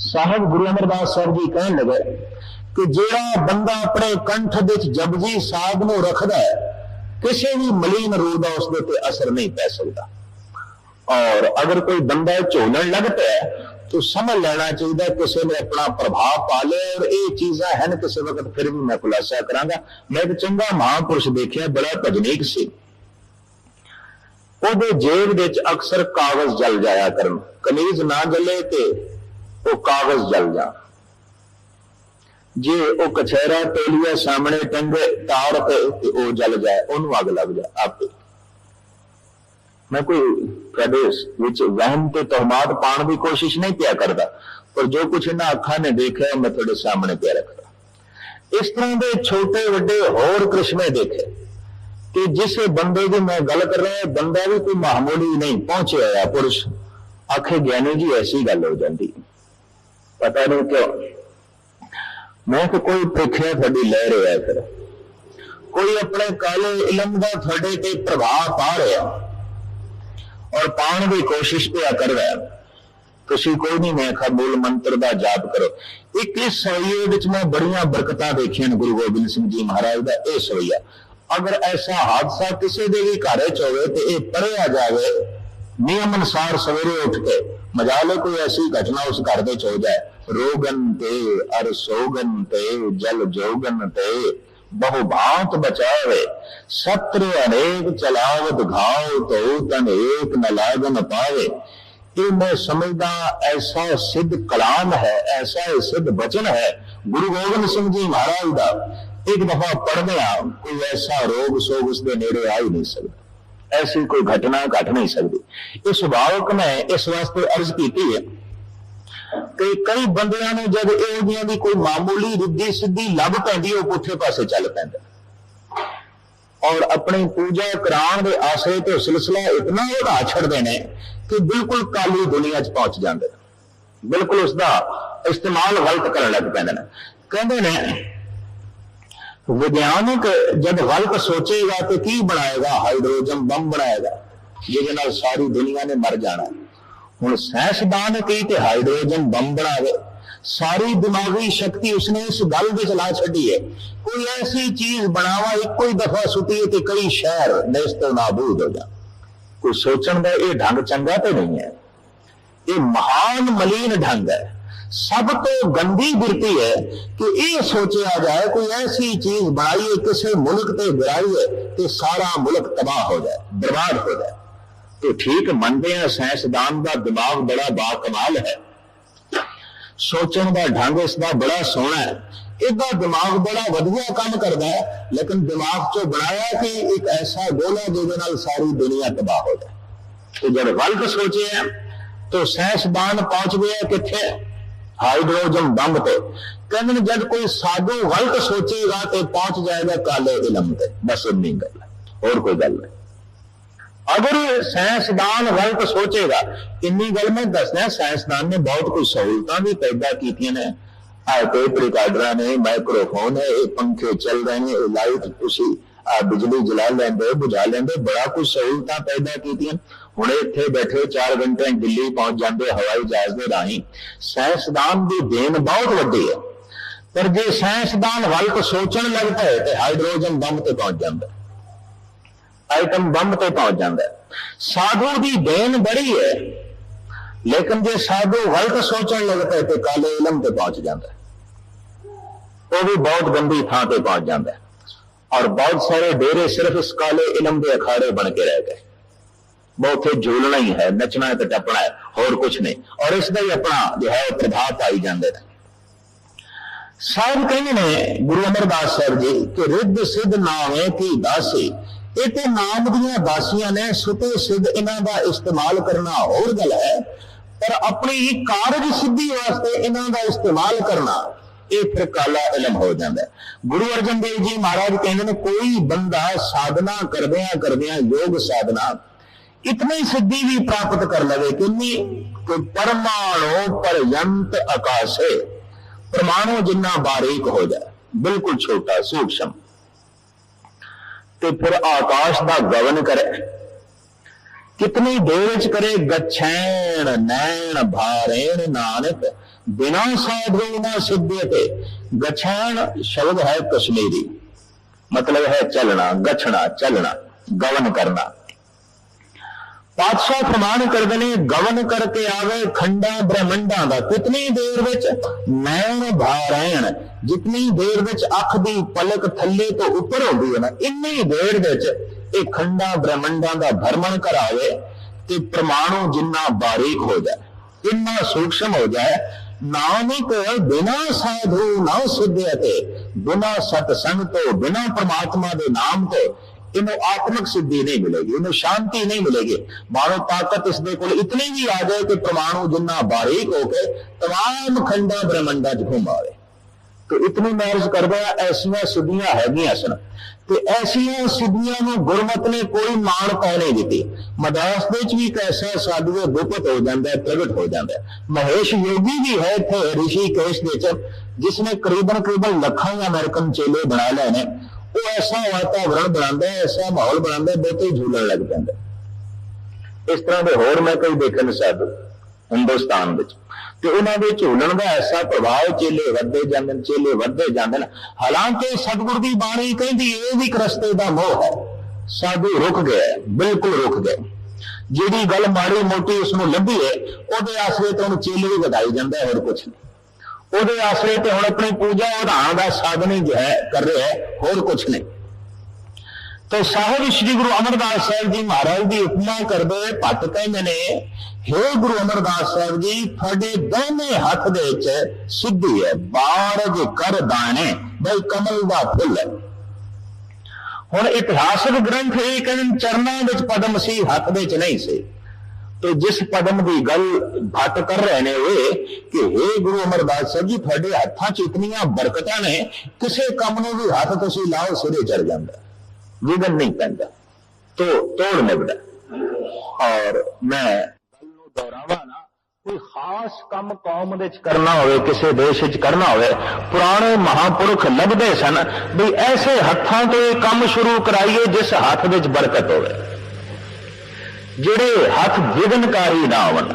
साहब गुरु अमरदास साहब जी कहन लगे कि जेड़ा बंदा अपने कंठ विच जपजी साहब नूं रखदा है, किसी भी मलीन रूह दा उसदे ते असर नहीं पै सकता। और अगर कोई बंदा झोलन लग पाए तो समझ लेना चाहिए किसी ने अपना प्रभाव पा लिया। और ये चीज़ां हैं किसी वक्त फिर भी मैं खुलासा करांगा। मैं एक चंगा महापुरुष देखिया, बड़ा भजनीक सी, ਉਹਦੇ जेब विच अक्सर कागज जल जाया करन, कमीज ना जले ते वो कागज जल जा, जे वो कछेरा तोलिया सामने टंगे तार पे वो जल जाए, उन्होंने अग लग जाए आपे। मैं कोई वहम ते तोहमात पाने की कोशिश नहीं पिया करता, पर जो कुछ इन्हां अखां ने देखा मैं थोड़े सामने पिया रखता। इस तरह के छोटे वड्डे होर करिश्मे देखे कि जिस बंदे की मैं गल कर रहा, बंदा भी कोई मामूली नहीं पहुंचे आया पुरुष, आखे ज्ञानी जी ऐसी गल हो जाती, पता नहीं क्यों। मैं तो कोई प्रेखिया थोड़ी ले रहा है, फिर कोई अपने काले इलम का थोड़े ते प्रभाव पा रहा और पाने की कोशिश पे कर रहा है। तुसी कोई नहीं, मैं आखा मूल मंत्र का जाप करो। एक इस सवैये विच मैं बड़ियां बरकतां देखियां गुरु गोबिंद सिंह जी महाराज का यह सवैया। अगर ऐसा हादसा किसी के भी घर च होवे तो यह पढ़िया जाए नियम अनुसार सवेरे उठ के, मजाले कोई ऐसी घटना उस घर के हो जाए, रोगन ते अर सोगन ते जल जोगन ते बहु भांत बचावे, सत्र अनेक चलावत घाव तो तन एक न लागन पावे। ये मैं समझदा ऐसा सिद्ध कलाम है, ऐसा सिद्ध वचन है गुरु गोबिंद सिंह जी महाराज का। एक दफा पढ़ने कोई ऐसा रोग सोग उसके नेड़े आ ही नहीं सकता, ऐसी कोई घटना घट नहीं सकती। इस स्वाभाविक ने इस वास्ते अर्ज की है कि कई बंदियां ने जब इहों दी कोई मामूली रिद्धि सिद्धि लभ पैंदी वो पुठे पासे चल पैंदा और अपनी पूजा कराने के आसरे तो सिलसिला इतना बढ़ा छड़ते हैं कि बिल्कुल काली दुनिया च पहुंच जाते, बिल्कुल उसका इस्तेमाल गलत करने लग पैंदे ने। कहते ने विज्ञानिक जब गलत सोचेगा तो की बनाएगा, हाइड्रोजन बम बनाएगा जिहदे नाल सारी दुनिया ने मर जाना। हुण साइंसदान की ते हाइड्रोजन बम बनावे, सारी दिमागी शक्ति उसने इस गल दे चला छड़ी है। कोई ऐसी चीज बनावा एक ही दफा सुटिए तो कई शहर नेस्तो नाबूद हो जा। कोई सोचण का यह ढंग चंगा तो नहीं है, ये महान मलीन ढंग है। सब तो गंदी बिरती है कि यह सोचा जाए कोई ऐसी चीज बनाइए किसी मुल्क ते गिराइए कि सारा मुल्क तबाह हो जाए, बर्बाद हो जाए। तो ठीक मनते हैं साइंसदान का दिमाग बड़ा बाकमाल है, सोचने का ढंग इसका बड़ा सोहना है, इसका दिमाग बड़ा वधिया काम करता है, लेकिन दिमाग चो बनाया कि एक ऐसा गोला जिहदे नाल सारी दुनिया तबाह हो जाए। तो जब गलत सोचे हैं तो साइंसदान पहुंच गया किथे, हाइड्रोजन बम पे। कहते जब कोई साधु गलत सोचेगा तो पहुंच जाएगा काले इलम पे, बस इन्नी गल है और कोई गल नहीं। अगर साइंसदान गलत सोचेगा, इन्नी गल मैं दसना, साइंसदान ने बहुत कुछ सहूलतां भी पैदा की ने, टेप रिकॉर्डर ने, माइक्रोफोन है, पंखे चल रहे हैं, लाइट तुसी बिजली जला लेंदे बुझा लेंदे, बड़ा कुछ सहूलतां पैदा की। हुणे इत्थे बैठे 4 घंटे दिल्ली पहुंच जाते हवाई जहाज के राही। साइंसदान की देन बहुत वड्डी है, पर जे साइंसदान गलत सोचण लगता है तो हाइड्रोजन बम ते पहुंच जाता, आइटम बम ते पहुंच जाता है। साधु की देन बड़ी है, लेकिन जे साधु गलत सोचण लगता है तो काले इलम ते पहुंच जाता है, वो भी बहुत गंदी थां ते पहुंच जाता है। और बहुत सारे डेरे सिर्फ इस काले इलम के अखाड़े बन के रह गए, बहुत झूलना ही है, नचना है तो टपना है, और कुछ नहीं। और इसका ही अपना जो है प्रभाव पाई जाते हैं। साहब कहते ने गुरु अमरदास साहब जी कि रिद्ध सिद्ध नावे की दासी, ये तो नाम दियां दासियां ने, सुते सिद्ध इन्हां दा इस्तेमाल करना और गल है, पर अपनी ही कारज सिद्धि वास्ते इन्हां दा इस्तेमाल करना ये फिर काला इलम हो जाता है। गुरु अर्जन देव जी महाराज कहते हैं कोई बंदा साधना करदियां करदियां योग साधना इतनी सिद्धि भी प्राप्त कर लवे कि परमाणु पर्यंत आकाशे, परमाणु जिन्ना बारीक हो जाए, बिल्कुल छोटा सूक्ष्म, तो फिर आकाश का गवन करे, कितनी देर च करे। गच्छैन नैन भारेण नानक बिना साधु न सिद्ध्यते। गच्छान शब्द है कश्मीरी, मतलब है चलना, गछना, चलना, गवन करना। पातशाह फरमान करते ने गवन करके आवे खंडा ब्रह्मंडा का। कितनी देर विच नैन भारैन, जितनी देर विच अख दी पलक थल्ले तो उपर होती है ना, इन्नी देर विच ये खंडा ब्रह्मंडा का भ्रमण करावे ते परमाणु जिन्ना बारीक हो जाए, इन्ना सूक्ष्म हो जाए। नानक बिना साधु ना सिद्ध्यते, बिना सत्संग तो, बिना परमात्मा के नाम तो इन्हें आत्मिक सिद्धि नहीं मिलेगी, इन्हें शांति नहीं मिलेगी। मानो ताकत इसके को इतनी भी आ जाए कि परमाणु जिन्ना बारीक होके तमाम खंडा ब्रह्मंडा च घूम आवे। तो इतनी मैरिज कर दिया, ऐसिया सिद्धियां हैगियां सन। तो ऐसिया सिद्धियां में गुरमत ने कोई मान पै नहीं दी। मद्रास भी एक ऐसा साधु गुप्त हो जाता है, प्रगट हो जाता है। महेश योगी भी है थे ऋषिकेश जिसने करीबन लखां अमेरिकन चेले बना ले ने। वो ऐसा वातावरण बनाता है, ऐसा माहौल बनाता है, बहुते ही झूलन लग जाता। इस तरह के होर मैं कई देखे साधु हिंदुस्तान में, तो उन्होंने झूलन का ऐसा प्रभाव, चेले वधदे जांदे, चेले वधदे जांदे। हालांकि सतगुर की बाणी कहती ये भी एक रस्ते का मोह है। साधु रुक गया, बिल्कुल रुक गए। जिहड़ी गल माड़ी मोटी उसनों लभी है, उहदे आसरे तो चेले भी वधाई जाता है, और कुछ नहीं। ਉਹਦੇ आसरे ਤੇ ਹੁਣ अपनी पूजा ਵਧਾਉਣ ਦਾ साधन ही जो है कर रहे हैं, होर कुछ नहीं। तो साहिब श्री गुरु अमरदास साहब जी महाराज की उपमा करते हुए भट्ट कहते ने, हे गुरु अमरदास साहब जी, थोड़े दोने हथ दे विच सिद्धि है, बारज कर दाने, भाई कमल का फुल है। हुण इतिहासक ग्रंथ ये कहते चरना विच पदम सी, हथ दे विच नहीं सी। तो जिस पदम की गल भट्ट कर रहे हैं वे कि हे गुरु अमरदास साहब जी, थोड़े हथां च इतनियां बरकतां ने, किसी काम नूं भी हथ तुसीं लाओ सिरे चढ़ जांदा, विघन नहीं पैंदा, तो तोड़ निभदा। और मैं गल नूं दोहरावां ना, कोई खास काम कौम दे च करना होवे, किसी देश च करना होवे, पुराने महापुरुष लभदे सन भी ऐसे हथां तो ये काम शुरू कराइए जिस हथ विच बरकत होवे, जिहड़े हथ विघनकारी ना होवन,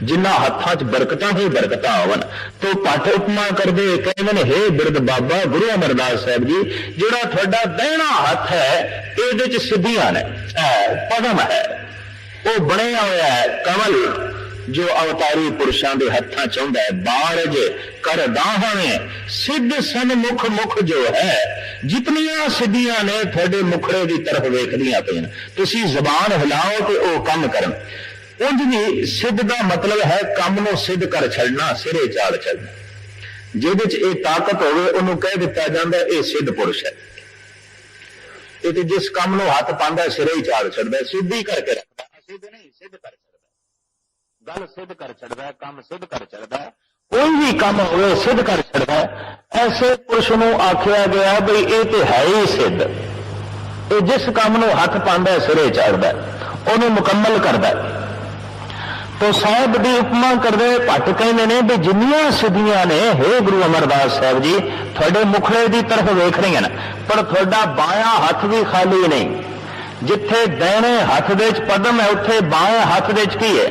जिन्ना हथां च बरकतां ही बरकतां होवन। तो भट्ट उपमा करदे कहंदे ने, हे बिरद बाबा गुरु अमरदास साहब जी, जिहड़ा तुहाडा दैना हथ है इहदे च सिद्धियां ने, पदम है, वो बणिया होया है कमल, जो अवतारी पुरुषों के हथां च हुंदा है। बारज कर दाहणे सिद्ध सन्मुख मुख जो है, जितनियां सिद्धियां ने थोड़े मुखड़े की तरफ वेखदियां पईन, तुसीं जबान हिलाओ तो वह कम करन। उंज भी सिद्ध का मतलब है काम नूं सिद्ध कर छड़ना, सिरे चाड़ छड़ना। जिहदे च इह ताकत होवे उहनूं कह दिता जांदा है इह सिद्ध पुरुष है। इह जिस काम नूं हथ पांदा सिरे ही चाड़ छड़दा, सिद्ध ही करके रखदा, असिद्ध नहीं सिद्ध कर छड़दा, गल सिद्ध कर छड़दा, काम सिद्ध कर छड़दा, कोई भी काम होवे सिद्ध कर छड़दा। ऐसे पुरुष नूं आखिया गया बई इह ते है ही सिद्ध, इह जिस काम नूं हथ पांदा सिरे चाड़दा, उहनूं मुकम्मल करदा। तो साहब की उपमा करदे भट्ट कहंदे ने भी जिन्नियां सिद्धियां ने, हे गुरु अमरदास साहब जी, थोड़े मुखड़े की तरफ वेख रही हैं, पर थोड़ा बायां हथ भी खाली नहीं। जिथे दैने हथ दे पदम है उत्थे बाएं हथ दे की है।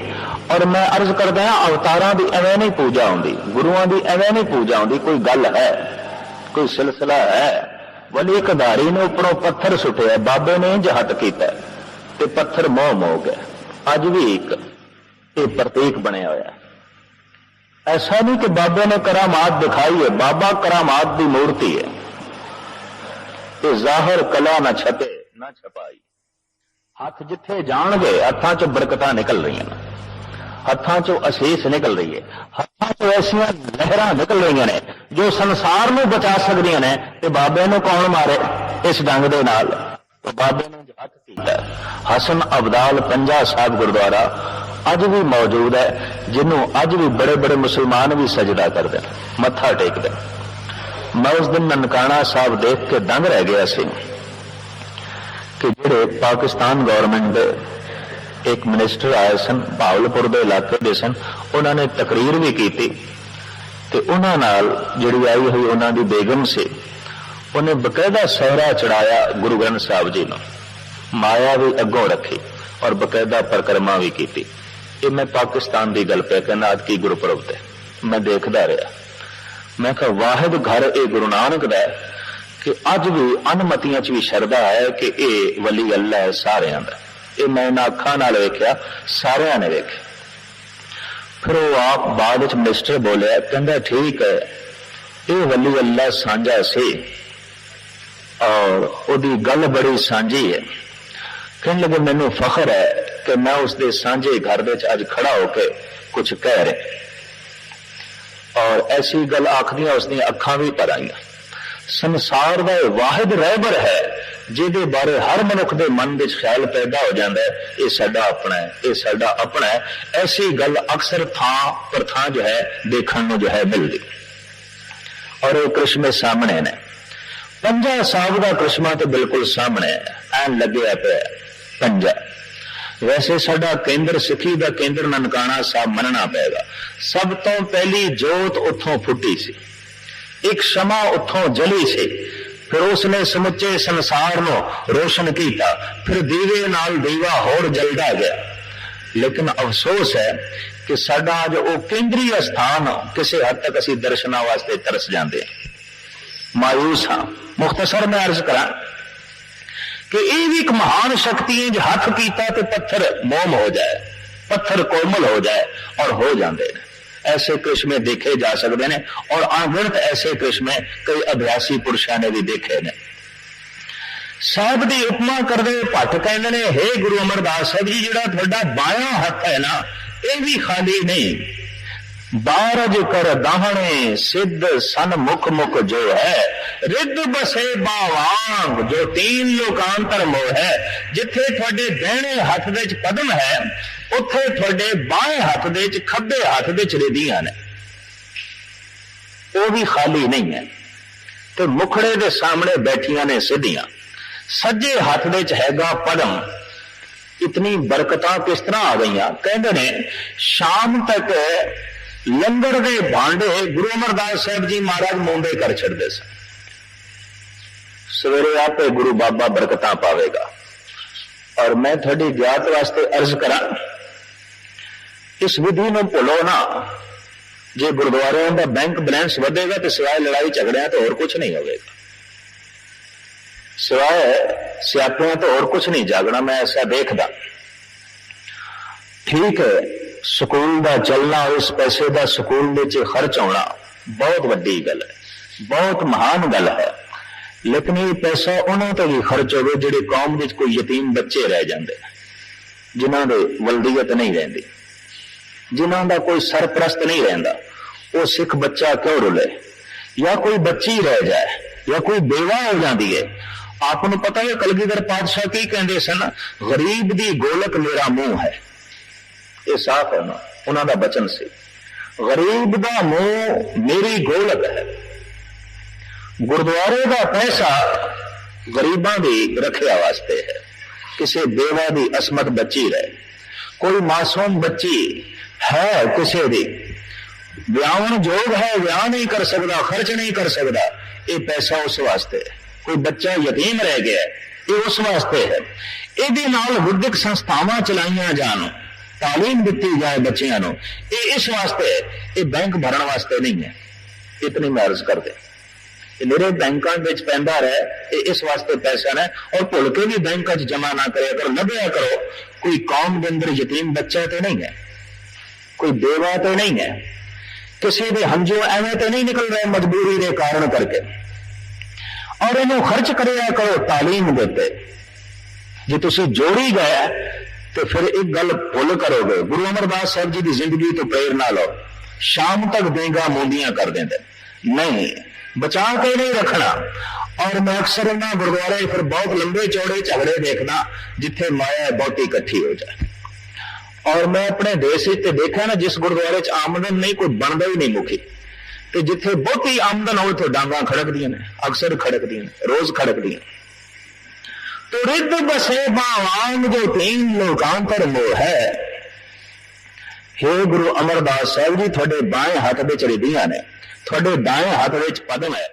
और मैं अर्ज करदा हां, अवतारां दी एवें नहीं पूजा होंदी, गुरुआं दी एवें नहीं पूजा होंदी। कोई गल है, कोई सिलसिला है। वली कधारी ने उपरों पत्थर सुटिया, बाबे ने इंज हथ कीता ते पत्थर मोह मोह गया। अज भी एक प्रतीक बने हुआ है। ऐसा नहीं कि बाबे ने करामात दिखाई है, बाबा करामात की मूर्ति है। ये जाहिर कला न छपे न छपाई। हाथ जिथे जाणगे हथां चों बरकतां निकल रही हैं, हथां चों असीस निकल रही है, हथां चों ऐसियां लहरां निकल रही ने जो संसार नूं बचा सकदियां ने। ते बाबे नूं कौन मारे इस डंग दे नाल? तो बाबे ने हथ कीता। हसन अब्दाल पंजा साहब गुरुद्वारा अज भी मौजूद है, जिन्हों अज भी बड़े बड़े मुसलमान भी सजदा करते हैं, मत्था टेकते। मैं उस दिन ननकाना साहब देख के दंग रह गया सी कि जिहड़े पाकिस्तान गौरमेंट दे एक मिनिस्टर आए सन, भावलपुर के इलाके दे सन, उन्होंने तकरीर भी की ते उन्हां नाल जिहड़ी आई हुई उन्हां दी बेगम से उन्हें बकायदा सहरा चढ़ाया गुरु ग्रंथ साहब जी नूं, माया भी अगों रखी और बकायदा परिक्रमा भी की। ये मैं पाकिस्तान की गल पे कहना, आज की गुरुपुरब ते मैं देखता रहा, मैं कहा वाहिद घर ये गुरु नानक दा कि अज भी अनमतियां च भी शरदा है कि ये वली अल्लाह है सारियां दा। ये मैं इन्हां अखां नाल वेख्या, सारियां ने वेख्या। फिर वो आप बाद विच मिनिस्टर बोलिया, कहंदा ठीक है ये वली अल्लाह सांझा सी और उहदी गल बड़ी सांझी है। कहने लगे मैनू फखर है कि मैं उसके सांझे घर विच अज खड़ा होके कुछ कह रहा, और ऐसी गल आखदियां उसदी अखां भी भर आईयां। संसार का वाहिद रहबर है जिहदे बारे हर मनुख के मन में ख्याल पैदा हो जाता है, ये साडा अपना है, ये साडा अपना है। ऐसी गल अक्सर थां पर थां जो है देखने को जो है मिलती, और ये करिश्मे सामने ने। पंजा साहब का करिश्मा तो बिल्कुल सामने है, ऐन लगे पे पंजा। वैसे साडा केंद्र सिखी का केंद्र ननकाना साहब मनना पेगा। सब तो पहली जोत उथों फुटी सी, एक शमा उथों जली सी, फिर उसने समुचे संसार नो रोशन किया, फिर दीवे नाल दीवा होर जलदा गया। लेकिन अफसोस है कि साडा अज वो केंद्रीय स्थान किसी हद तक असी दर्शना वास्ते तरस जाते हैं, मायूस हाँ। मुख्तसर मैं अर्ज करा कि ये भी एक महान शक्ति है जो हथ कीता तो पत्थर मोम हो जाए, पत्थर कोमल हो जाए, और हो जाते हैं। ऐसे करिश्मे देखे जा सकते हैं, और अनगिनत ऐसे करिश्मे कई अभ्यासी पुरुषों ने भी देखे ने। साहब की उपमा करते भट्ट कहते हैं, हे गुरु अमरदास साहब जी, जिहड़ा तुहाडा बायां हथ है ना, यह भी खाली नहीं। बारज कर दाहने सिद्ध सन मुख मुख जो है, रिद्ध बसे बावांग जो तीन लोकांतर मोह है। जिथे थोड़े दहने हथ दे पदम है, उथे थोड़े बाएं हथ दे खब्बे हथ दे रिदियां ने, वो भी खाली नहीं है। तो मुखड़े दे सामने बैठियां ने सिद्धियां, सज्जे हथ दे हैगा पदम। इतनी बरकतां किस तरह आ गई? कहते ने शाम तक लंगर दे भांडे गुरु अमरदास साहब जी महाराज मूंदे कर छड़ते सन। सवेरे आपे गुरु बाबा बरकतां पावेगा। और मैं थोड़ी ज्ञात वास्ते अर्ज करा, इस विधि में भुलो ना। जे गुरुद्वारों का बैंक बैलेंस बढ़ेगा तो सिवाय लड़ाई झगड़िया तो और कुछ नहीं होगा, सिवाय सियापियां तो और कुछ नहीं जागना। मैं ऐसा देखदा। ठीक है, स्कूल का चलना, उस पैसे का स्कूल में खर्च होना बहुत वड्डी गल है, बहुत महान गल है। लेकिन ये पैसा उन्होंने तो भी खर्च हो जिहड़े कौम में कोई यतीम बच्चे रह जाते, जिन्हों दे वल्दियत नहीं रहिंदी, जिन्हों का कोई सरप्रस्त नहीं रहिंदा। वो सिख बच्चा क्यों रुले, या कोई बच्ची रह जाए, या कोई बेवा हो जाती है। आपको पता है कलगीधर पातशाह की कहते सन, गरीब दी गोलक मेरा मुंह है। ये साफ है ना, उन्होंने बचन से, गरीब दा मुंह मेरी गोलक है। गुरुद्वारे का पैसा गरीबां दी रखिया वास्ते है, किसी बेवा दी असमत बच्ची रहे, कोई मासूम बच्ची है किसी दी ब्याहन जोग है, ब्याह नहीं कर सकता, खर्च नहीं कर सकता, ये पैसा उस वास्ते है। कोई बच्चा यतीम रह गया, ये उस वास्ते है। इहदे नाल विद्यक संस्थावां चलाइयां जान, तालीम दी जाए बच्चियां नूं, ये इस वास्ते है, ये बैंक भरन वास्ते नहीं है। इतनी मैं अर्ज कर दे, मेरे बैंकों में पैदा रहे, ये इस वास्ते पैसा ने। और भुल के भी बैंक जमा ना करे करो, लभ्या करो कोई कौम के अंदर यतीम बच्चा तो नहीं है, कोई बेवा तो नहीं है, किसी के हंजू एवं तो नहीं निकल रहे मजबूरी के कारण करके। और इन्हें खर्च कराया करो तालीम देते। जे तुसी जोड़ी गए तो फिर एक गल भुल करोगे, गुरु अमरदास साहब जी की जिंदगी तो प्रेरणा लो, शाम तक देगा मूंदियां कर देंगे, नहीं बचा के नहीं रखना। और मैं अक्सर इन्होंने गुरुद्वारे फिर बहुत लंबे चौड़े झगड़े देखना जिथे माया बहुती इकट्ठी हो जाए। और मैं अपने देश देखा ना, जिस गुरुद्वारे च आमदन नहीं, कोई बनता ही नहीं मुखी, तो जिथे बहुती आमदन हो तो डांगा खड़कदियां ने, अक्सर खड़कदियां ने, रोज खड़कदियां। तो रिद्ध बसे बावांग जो तीन लोकांतर मोह है। हे गुरु अमरदास साहब जी, थोड़े बाएं हाथ में रिदियां ने, थोड़े दाएं हाथ में पद्म है।